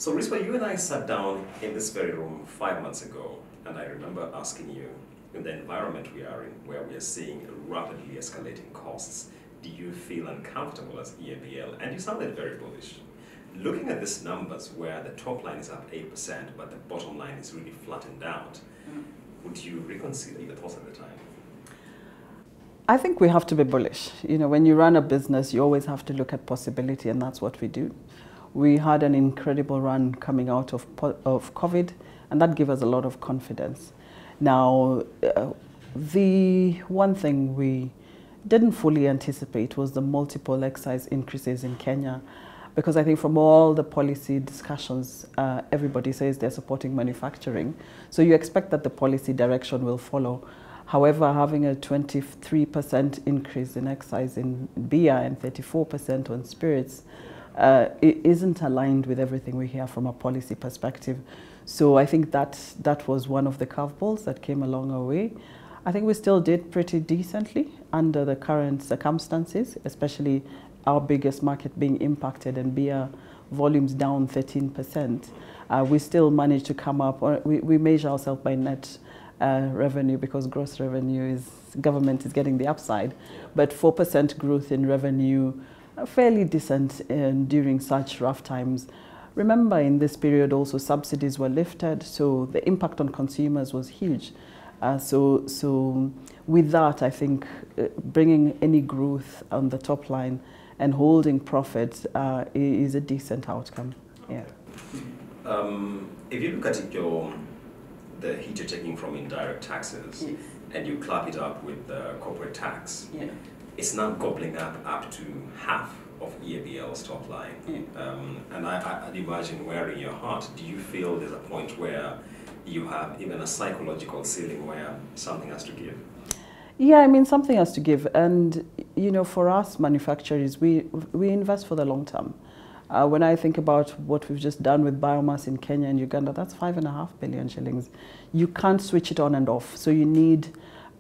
So, Risper, you and I sat down in this very room 5 months ago, and I remember asking you, in the environment we are in, where we are seeing rapidly escalating costs, do you feel uncomfortable as EABL? And you sounded very bullish. Looking at these numbers where the top line is up 8%, but the bottom line is really flattened out, would you reconsider your thoughts at the time? I think we have to be bullish. You know, when you run a business, you always have to look at possibility, and that's what we do. We had an incredible run coming out of COVID, and that gave us a lot of confidence. Now, the one thing we didn't fully anticipate was the multiple excise increases in Kenya, because I think from all the policy discussions, everybody says they're supporting manufacturing. So you expect that the policy direction will follow. However, having a 23% increase in excise in beer and 34% on spirits, it isn't aligned with everything we hear from a policy perspective. So I think that was one of the curveballs that came along our way. I think we still did pretty decently under the current circumstances, especially our biggest market being impacted and beer volumes down 13%. We still managed to come up, or we measure ourselves by net revenue, because gross revenue is, government is getting the upside, but 4% growth in revenue, fairly decent during such rough times. Remember, in this period also subsidies were lifted, so the impact on consumers was huge. So with that, I think bringing any growth on the top line and holding profits is a decent outcome. Yeah. If you look at it, the hit you're taking from indirect taxes, yes, and you clap it up with the corporate tax, yeah, it's now gobbling up to half of EABL's top line. Yeah. And I'd imagine, where in your heart, do you feel there's a point where you have even a psychological ceiling where something has to give? Yeah, I mean, something has to give. And, you know, for us manufacturers, we invest for the long term. When I think about what we've just done with biomass in Kenya and Uganda, that's 5.5 billion shillings. You can't switch it on and off. So you need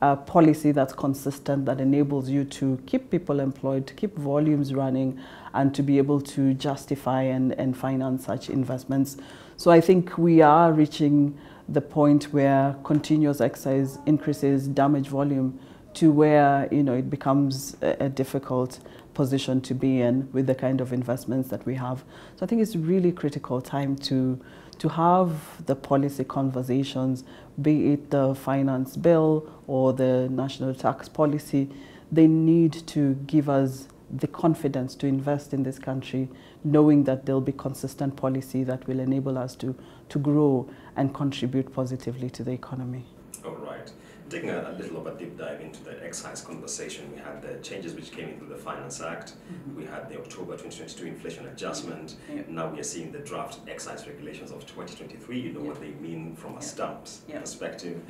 a policy that's consistent, that enables you to keep people employed, to keep volumes running, and to be able to justify and finance such investments. So I think we are reaching the point where continuous excise increases damage volume to where, you know, it becomes a difficult position to be in with the kind of investments that we have. So I think it's really critical time to have the policy conversations, be it the finance bill or the national tax policy. They need to give us the confidence to invest in this country, knowing that there'll be consistent policy that will enable us to grow and contribute positively to the economy. All right. Taking a little of a deep dive into the excise conversation, we had the changes which came into the Finance Act, we had the October 2022 inflation adjustment, now we are seeing the draft excise regulations of 2023, you know what they mean from a stamps perspective.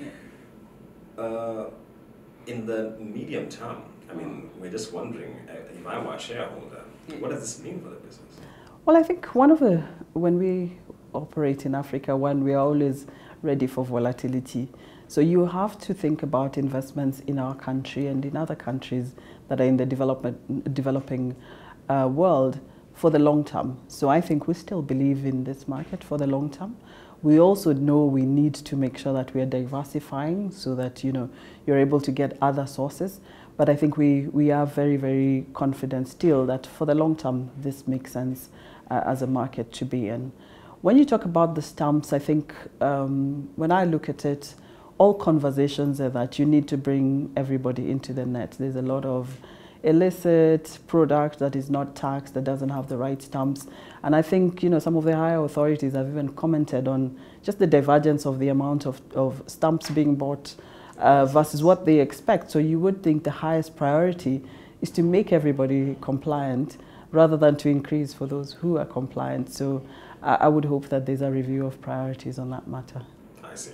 In the medium term, I mean, we're just wondering, if I were a shareholder, what does this mean for the business? Well, I think when we operate in Africa, we are always ready for volatility. So you have to think about investments in our country and in other countries that are in the developing world for the long term. So I think we still believe in this market for the long term. We also know we need to make sure that we are diversifying so that, you know, you're able to get other sources. But I think we are very, very confident still that for the long term, this makes sense as a market to be in. When you talk about the stamps, I think when I look at it, all conversations are that you need to bring everybody into the net. There's a lot of illicit product that is not taxed, that doesn't have the right stamps. And I think, you know, some of the higher authorities have even commented on just the divergence of the amount of stamps being bought versus what they expect. So you would think the highest priority is to make everybody compliant rather than to increase for those who are compliant. So I would hope that there's a review of priorities on that matter. I see.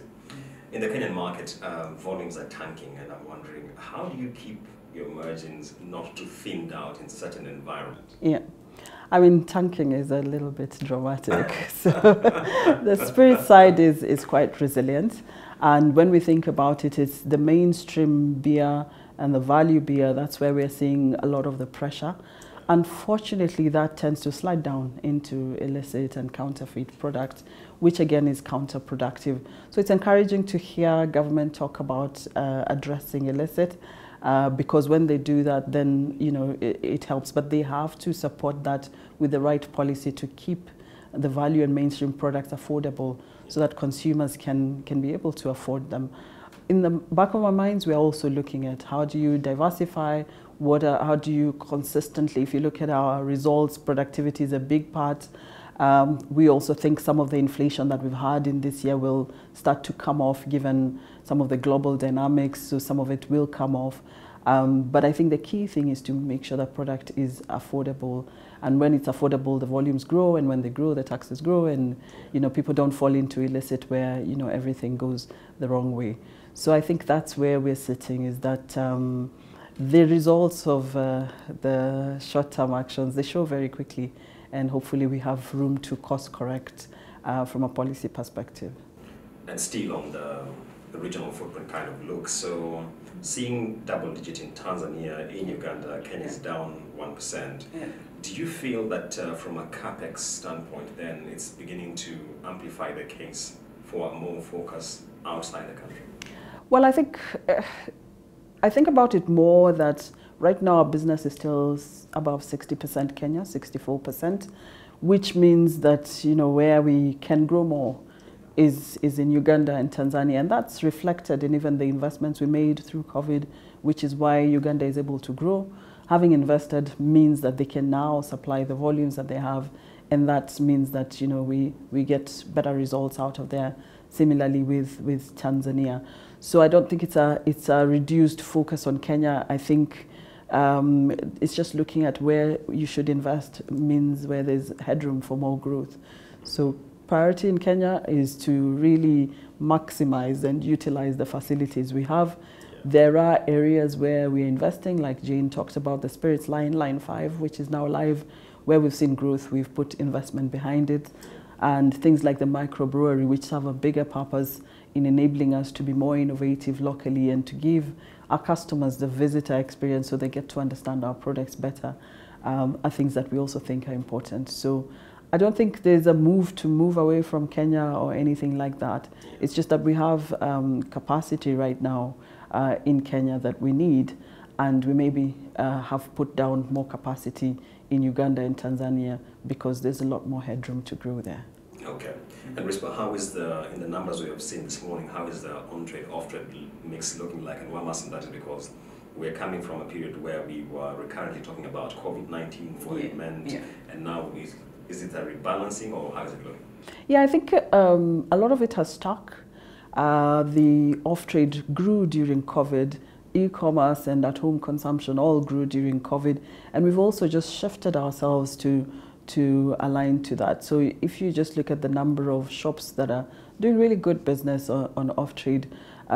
In the Kenyan market, volumes are tanking, and I'm wondering, how do you keep your margins not too thinned out in such an environment? Yeah, I mean, tanking is a little bit dramatic. So the spirit side is quite resilient. And when we think about it, it's the mainstream beer and the value beer, that's where we're seeing a lot of the pressure. Unfortunately, that tends to slide down into illicit and counterfeit products, which again is counterproductive. So it's encouraging to hear government talk about addressing illicit, because when they do that, then it helps. But they have to support that with the right policy to keep the value and mainstream products affordable, so that consumers can be able to afford them. In the back of our minds, we're also looking at how do you diversify, how do you consistently, if you look at our results, productivity is a big part. We also think some of the inflation that we've had in this year will start to come off given some of the global dynamics, so some of it will come off. But I think the key thing is to make sure that product is affordable. And when it's affordable, the volumes grow, and when they grow, the taxes grow, and people don't fall into illicit where everything goes the wrong way. So I think that's where we're sitting, is that the results of the short-term actions, they show very quickly, and hopefully we have room to course correct from a policy perspective. And still on the regional footprint kind of look, so seeing double digit in Tanzania, in Uganda, Kenya is down 1%. Yeah. Do you feel that from a CapEx standpoint then it's beginning to amplify the case for more focus outside the country? Well, I think about it more that right now our business is still above 60% Kenya, 64%, which means that where we can grow more is in Uganda and Tanzania, and that's reflected in even the investments we made through COVID, which is why Uganda is able to grow. Having invested means that they can now supply the volumes that they have, and that means that we get better results out of there. Similarly with Tanzania. So I don't think it's a reduced focus on Kenya. I think it's just looking at where you should invest means where there's headroom for more growth. So priority in Kenya is to really maximize and utilize the facilities we have. There are areas where we're investing, like Jane talked about the spirits line, line 5, which is now live, where we've seen growth, we've put investment behind it. And things like the microbrewery, which have a bigger purpose in enabling us to be more innovative locally and to give our customers the visitor experience so they get to understand our products better, are things that we also think are important. So I don't think there's a move away from Kenya or anything like that. It's just that we have capacity right now in Kenya that we need, and we maybe have put down more capacity in Uganda and Tanzania because there's a lot more headroom to grow there. Okay. And Risper, how is in the numbers we have seen this morning, how is the on-trade, off-trade mix looking like? And why mustn't that? Because we're coming from a period where we were recurrently talking about COVID-19 for it meant, and now is it a rebalancing, or how is it looking? Yeah, I think a lot of it has stuck. The off-trade grew during COVID. E-commerce and at-home consumption all grew during COVID, and we've also just shifted ourselves to align to that. So if you just look at the number of shops that are doing really good business on off-trade,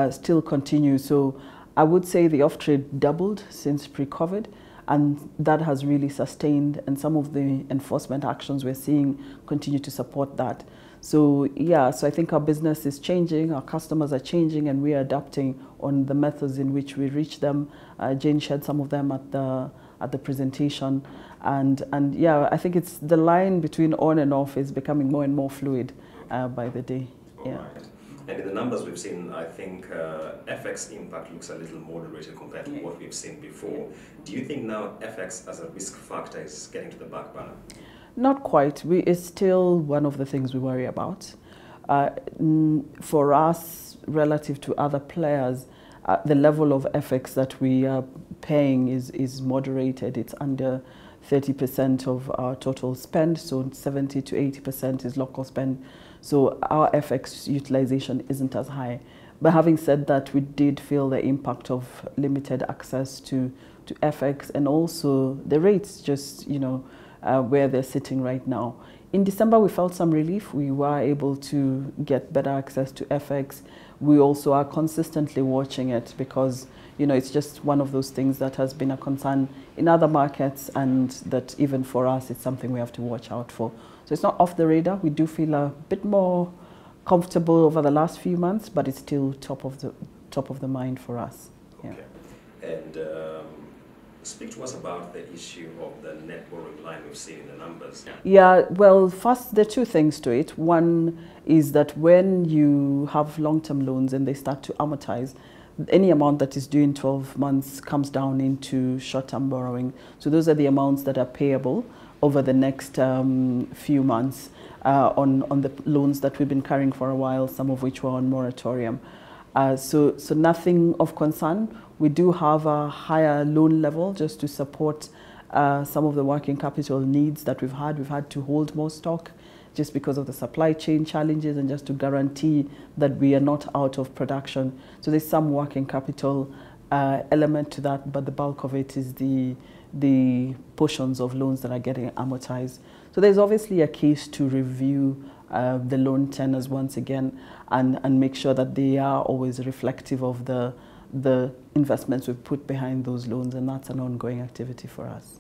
still continue. So I would say the off-trade doubled since pre-COVID, and that has really sustained, and some of the enforcement actions we're seeing continue to support that. So yeah, so I think our business is changing, our customers are changing, and we are adapting on the methods in which we reach them. Jane shared some of them at the presentation, and yeah, I think it's the line between on and off is becoming more and more fluid by the day. Yeah. Right. And in the numbers we've seen, I think FX impact looks a little moderated compared to what we've seen before. Do you think now FX as a risk factor is getting to the back burner? Not quite. It's still one of the things we worry about. For us, relative to other players, the level of FX that we are paying is moderated. It's under 30% of our total spend, so 70 to 80% is local spend. So our FX utilization isn't as high. But having said that, we did feel the impact of limited access to FX, and also the rates just, where they're sitting right now. In December, we felt some relief. We were able to get better access to FX. We also are consistently watching it because, it's just one of those things that has been a concern in other markets, and that even for us, it's something we have to watch out for. So it's not off the radar. We do feel a bit more comfortable over the last few months, but it's still top of the mind for us. Okay. And Speak to us about the issue of the net borrowing line we've seen in the numbers. Yeah, well, first, there are two things to it. One is that when you have long-term loans and they start to amortize, any amount that is due in 12 months comes down into short-term borrowing. So those are the amounts that are payable over the next few months on the loans that we've been carrying for a while, some of which were on moratorium. So nothing of concern. We do have a higher loan level just to support some of the working capital needs that we've had. We've had to hold more stock just because of the supply chain challenges and just to guarantee that we are not out of production. So there's some working capital element to that, but the bulk of it is the portions of loans that are getting amortized. So there's obviously a case to review the loan tenors once again and make sure that they are always reflective of the investments we've put behind those loans, and that's an ongoing activity for us.